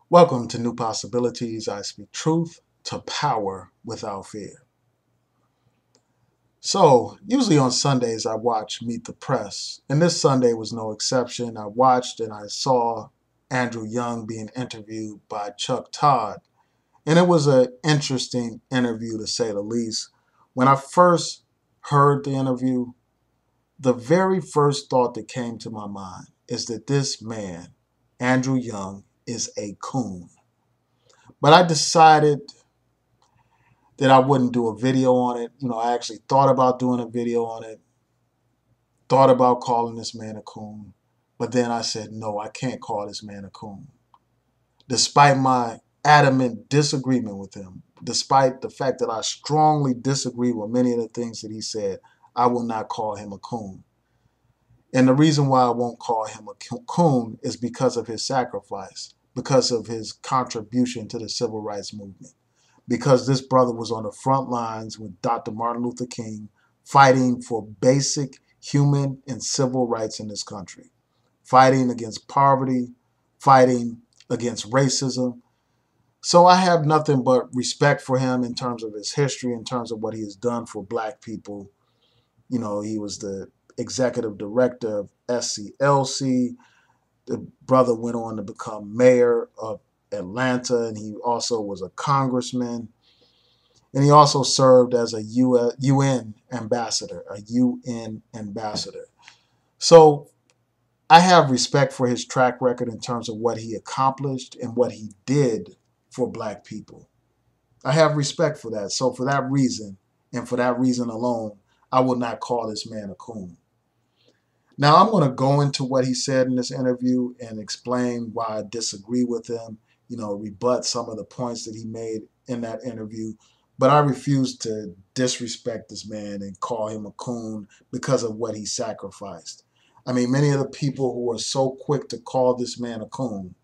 Welcome to New Possibilities. I speak truth to power without fear. So, usually on Sundays, I watch Meet the Press, and this Sunday was no exception. I watched and I saw Andrew Young being interviewed by Chuck Todd, and it was an interesting interview to say the least. When I first heard the interview, the very first thought that came to my mind is that this man, Andrew Young, is a coon. But I decided that I wouldn't do a video on it. I actually thought about doing a video on it, thought about calling this man a coon, but then I said, no, I can't call this man a coon. Despite my adamant disagreement with him, despite the fact that I strongly disagree with many of the things that he said, I will not call him a coon. And the reason why I won't call him a coon is because of his sacrifice, because of his contribution to the civil rights movement, because this brother was on the front lines with Dr. Martin Luther King fighting for basic human and civil rights in this country, fighting against poverty, fighting against racism. So I have nothing but respect for him in terms of his history, in terms of what he has done for black people. He was the executive director of SCLC. The brother went on to become mayor of Atlanta, and he also was a congressman. And he also served as a UN ambassador, a UN ambassador. So I have respect for his track record in terms of what he accomplished and what he did for black people. I have respect for that. So for that reason, and for that reason alone, I will not call this man a coon. Now I'm going to go into what he said in this interview and explain why I disagree with him, rebut some of the points that he made in that interview. But I refuse to disrespect this man and call him a coon because of what he sacrificed. I mean, many of the people who are so quick to call this man a coon,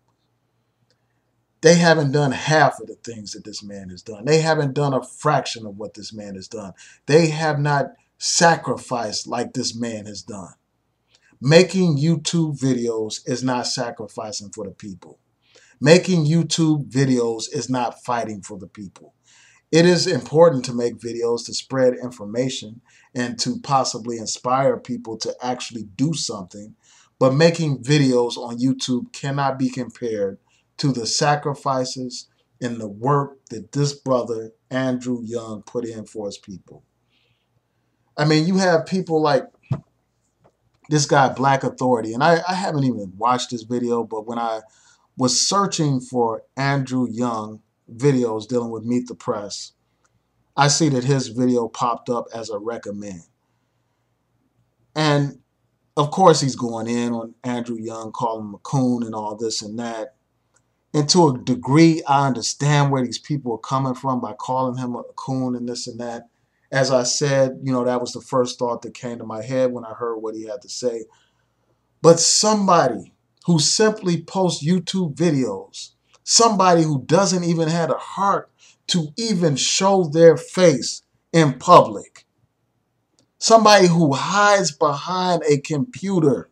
they haven't done half of the things that this man has done. They haven't done a fraction of what this man has done. They have not sacrificed like this man has done. Making YouTube videos is not sacrificing for the people. Making YouTube videos is not fighting for the people. It is important to make videos to spread information and to possibly inspire people to actually do something. But making videos on YouTube cannot be compared to the sacrifices and the work that this brother, Andrew Young, put in for his people. I mean, you have people like this guy, Black Authority, and I haven't even watched this video, but when I was searching for Andrew Young videos dealing with Meet the Press, I see that his video popped up as a recommend. And of course, he's going in on Andrew Young, calling him a coon and all this and that. And to a degree, I understand where these people are coming from by calling him a coon and this and that. As I said, that was the first thought that came to my head when I heard what he had to say. But somebody who simply posts YouTube videos, somebody who doesn't even have a heart to even show their face in public, somebody who hides behind a computer,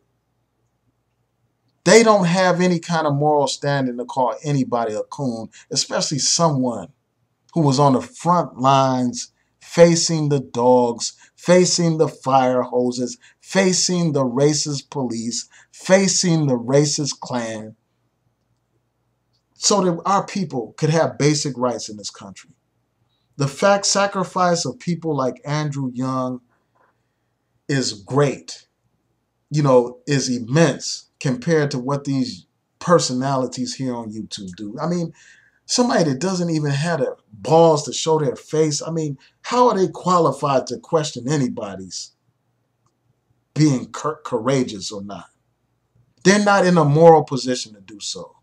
they don't have any kind of moral standing to call anybody a coon, especially someone who was on the front lines facing the dogs, facing the fire hoses, facing the racist police, facing the racist Klan, so that our people could have basic rights in this country. The sacrifice of people like Andrew Young is great, is immense compared to what these personalities here on YouTube do. I mean, somebody that doesn't even have the balls to show their face, I mean, how are they qualified to question anybody's being courageous or not? They're not in a moral position to do so.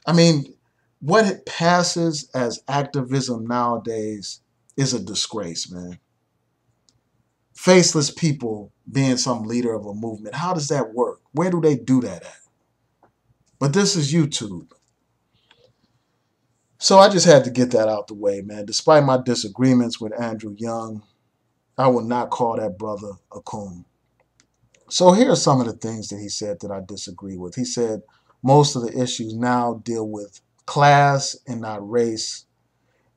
I mean, what it passes as activism nowadays is a disgrace, man. Faceless people being some leader of a movement. How does that work? Where do they do that at? But this is YouTube. So I just had to get that out the way, man. Despite my disagreements with Andrew Young, I would not call that brother a coon. So here are some of the things that he said that I disagree with. He said, most of the issues now deal with class and not race.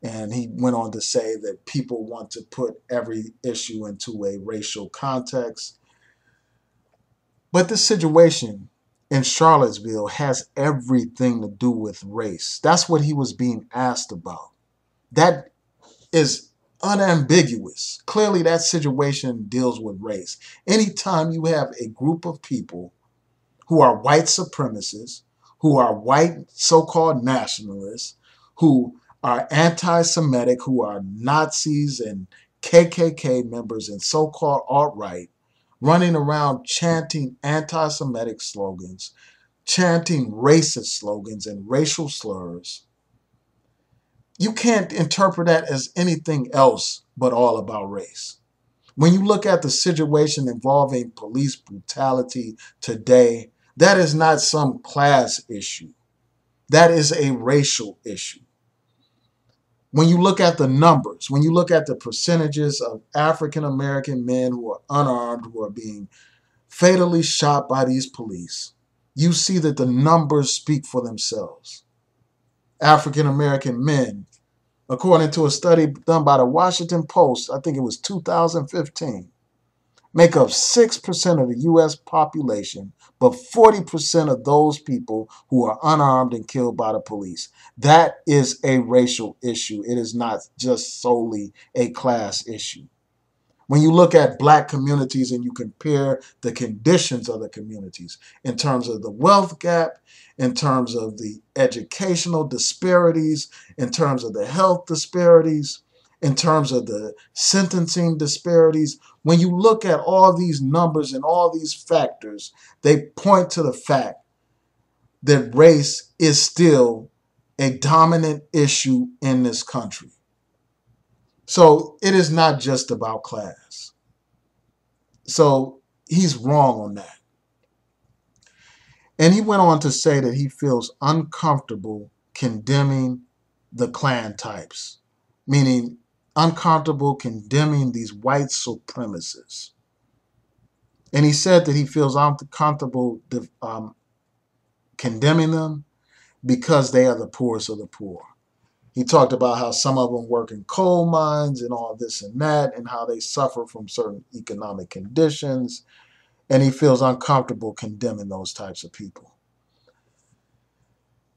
And he went on to say that people want to put every issue into a racial context. But this situation in Charlottesville has everything to do with race. That's what he was being asked about. That is unambiguous. Clearly, that situation deals with race. Anytime you have a group of people who are white supremacists, who are white so-called nationalists, who are anti-Semitic, who are Nazis and KKK members and so-called alt-right, running around chanting anti-Semitic slogans, chanting racist slogans and racial slurs, you can't interpret that as anything else but all about race. When you look at the situation involving police brutality today, that is not some class issue. That is a racial issue. When you look at the numbers, when you look at the percentages of African American men who are unarmed, who are being fatally shot by these police, you see that the numbers speak for themselves. African American men, according to a study done by the Washington Post, I think it was 2015, make up 6% of the U.S. population, but 40% of those people who are unarmed and killed by the police. That is a racial issue. It is not just solely a class issue. When you look at black communities and you compare the conditions of the communities in terms of the wealth gap, in terms of the educational disparities, in terms of the health disparities, in terms of the sentencing disparities, when you look at all these numbers and all these factors, they point to the fact that race is still a dominant issue in this country. So it is not just about class. So he's wrong on that. And he went on to say that he feels uncomfortable condemning the Klan types, meaning uncomfortable condemning these white supremacists. And he said that he feels uncomfortable condemning them because they are the poorest of the poor. He talked about how some of them work in coal mines and all this and that, and how they suffer from certain economic conditions. And he feels uncomfortable condemning those types of people.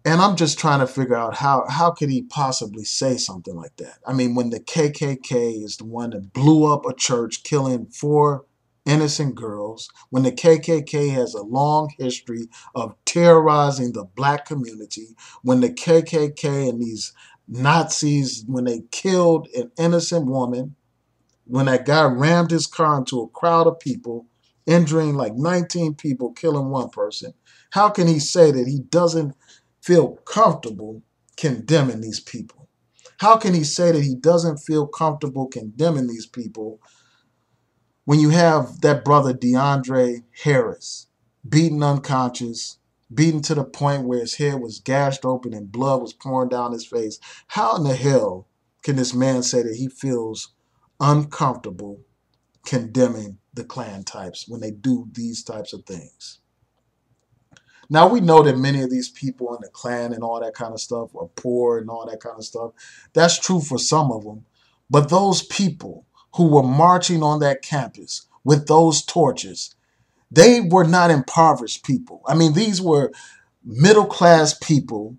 And I'm just trying to figure out how could he possibly say something like that? I mean, when the KKK is the one that blew up a church, killing 4 innocent girls, when the KKK has a long history of terrorizing the black community, when the KKK and these Nazis, when they killed an innocent woman, when that guy rammed his car into a crowd of people, injuring like 19 people, killing 1 person, how can he say that he doesn't feel comfortable condemning these people? How can he say that he doesn't feel comfortable condemning these people when you have that brother DeAndre Harris beaten unconscious, beaten to the point where his head was gashed open and blood was pouring down his face? How in the hell can this man say that he feels uncomfortable condemning the Klan types when they do these types of things? Now, we know that many of these people in the Klan and all that kind of stuff are poor and all that kind of stuff. That's true for some of them. But those people who were marching on that campus with those torches, they were not impoverished people. I mean, these were middle-class people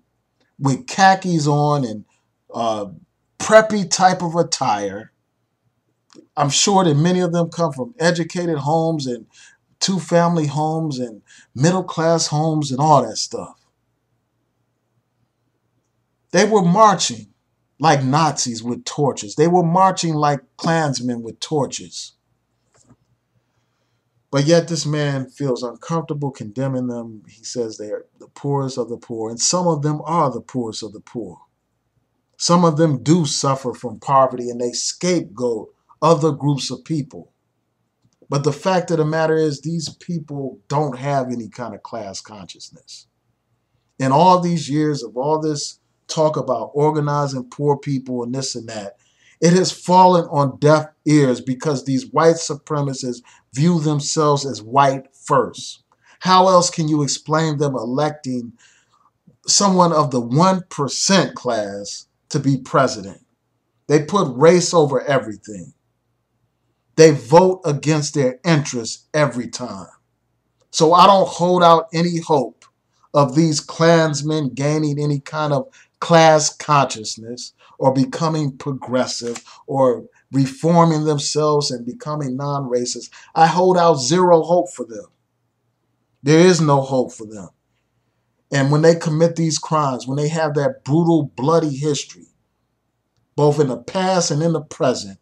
with khakis on and preppy type of attire. I'm sure that many of them come from educated homes and 2-family homes and middle-class homes and all that stuff. They were marching like Nazis with torches. They were marching like Klansmen with torches. But yet this man feels uncomfortable condemning them. He says they are the poorest of the poor, and some of them are the poorest of the poor. Some of them do suffer from poverty, and they scapegoat other groups of people. But the fact of the matter is, these people don't have any kind of class consciousness. In all these years of all this talk about organizing poor people and this and that, it has fallen on deaf ears because these white supremacists view themselves as white first. How else can you explain them electing someone of the 1% class to be president. They put race over everything. They vote against their interests every time. So I don't hold out any hope of these Klansmen gaining any kind of class consciousness or becoming progressive or reforming themselves and becoming non-racist. I hold out zero hope for them. There is no hope for them. And when they commit these crimes, when they have that brutal, bloody history, both in the past and in the present,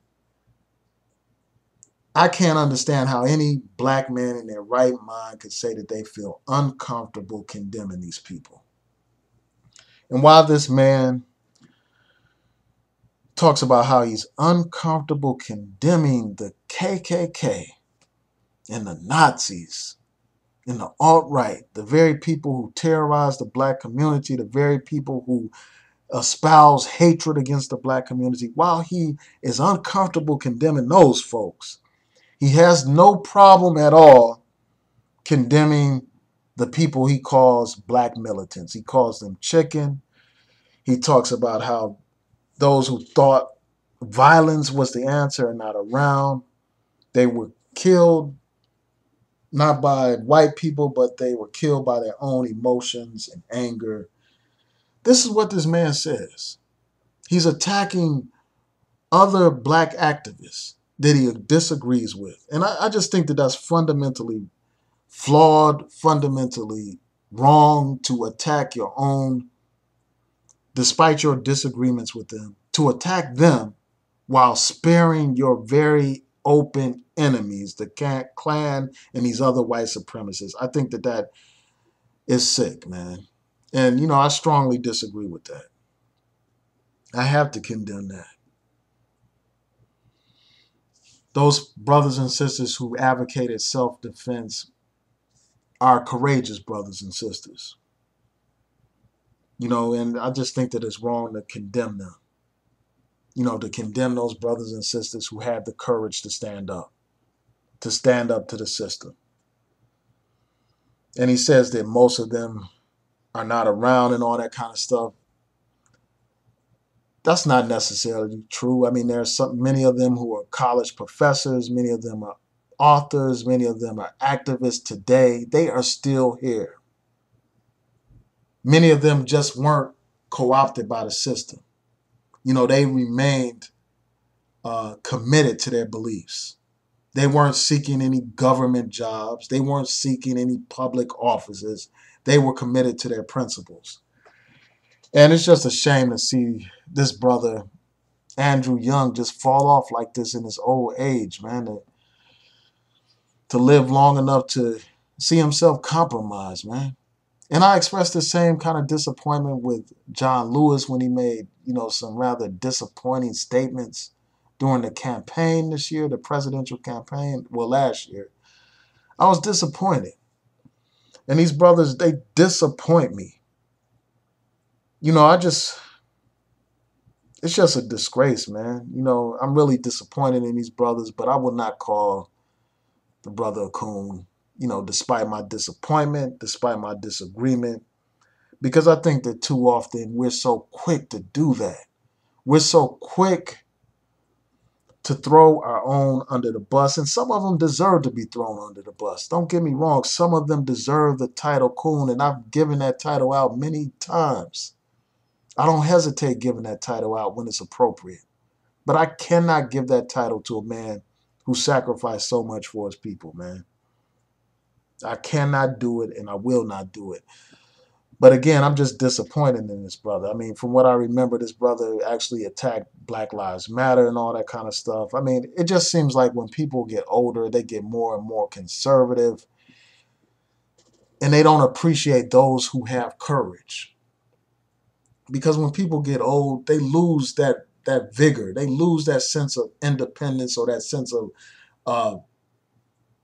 I can't understand how any black man in their right mind could say that they feel uncomfortable condemning these people. And while this man talks about how he's uncomfortable condemning the KKK and the Nazis and the alt-right, the very people who terrorize the black community, the very people who espouse hatred against the black community, while he is uncomfortable condemning those folks, he has no problem at all condemning the people he calls black militants. He calls them chicken. He talks about how those who thought violence was the answer are not around. They were killed not by white people, but they were killed by their own emotions and anger. This is what this man says. He's attacking other black activists that he disagrees with. And I just think that that's fundamentally flawed, fundamentally wrong to attack your own, despite your disagreements with them, to attack them while sparing your very open enemies, the Klan and these other white supremacists. I think that that is sick, man. And, I strongly disagree with that. I have to condemn that. Those brothers and sisters who advocated self-defense are courageous brothers and sisters. And I just think that it's wrong to condemn them. To condemn those brothers and sisters who had the courage to stand up to the system. And he says that most of them are not around and all that kind of stuff. That's not necessarily true. I mean, many of them who are college professors, many of them are authors, many of them are activists today. They are still here. Many of them just weren't co-opted by the system. They remained committed to their beliefs. They weren't seeking any government jobs. They weren't seeking any public offices. They were committed to their principles. And it's just a shame to see this brother, Andrew Young, just fall off like this in his old age, man. To live long enough to see himself compromised, man. And I expressed the same kind of disappointment with John Lewis when he made, some rather disappointing statements during the campaign this year, the presidential campaign, last year. I was disappointed. And these brothers, they disappoint me. It's just a disgrace, man. I'm really disappointed in these brothers, but I would not call the brother a coon, despite my disappointment, despite my disagreement, because I think that too often we're so quick to do that. We're so quick to throw our own under the bus, and some of them deserve to be thrown under the bus. Don't get me wrong. Some of them deserve the title coon, and I've given that title out many times. I don't hesitate giving that title out when it's appropriate. But I cannot give that title to a man who sacrificed so much for his people, man. I cannot do it, and I will not do it. But again, I'm just disappointed in this brother. I mean, from what I remember, this brother actually attacked Black Lives Matter and all that kind of stuff. I mean, it just seems like when people get older, they get more and more conservative, and they don't appreciate those who have courage. Because when people get old, they lose that vigor. They lose that sense of independence or that sense of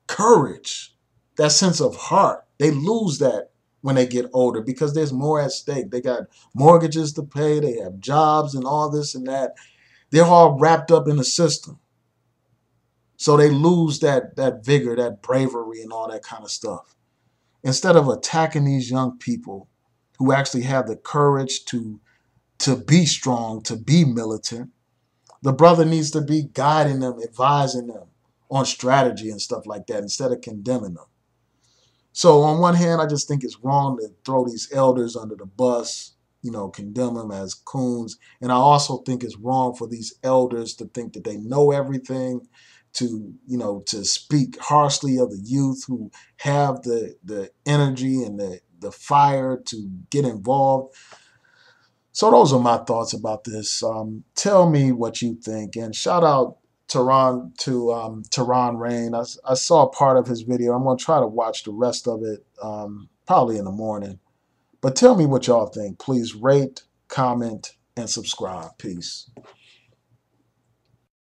courage, that sense of heart. They lose that when they get older because there's more at stake. They got mortgages to pay. They have jobs and all this and that. They're all wrapped up in the system. So they lose that vigor, that bravery and all that kind of stuff. Instead of attacking these young people who actually have the courage to be strong, to be militant. The brother needs to be guiding them, advising them on strategy and stuff like that instead of condemning them. So on one hand, I just think it's wrong to throw these elders under the bus, condemn them as coons. And I also think it's wrong for these elders to think that they know everything, to speak harshly of the youth who have the energy and the fire to get involved. So those are my thoughts about this. Tell me what you think, and shout out Tehran Rain. I saw part of his video. I'm gonna try to watch the rest of it probably in the morning. But tell me what y'all think. Please rate, comment, and subscribe. Peace.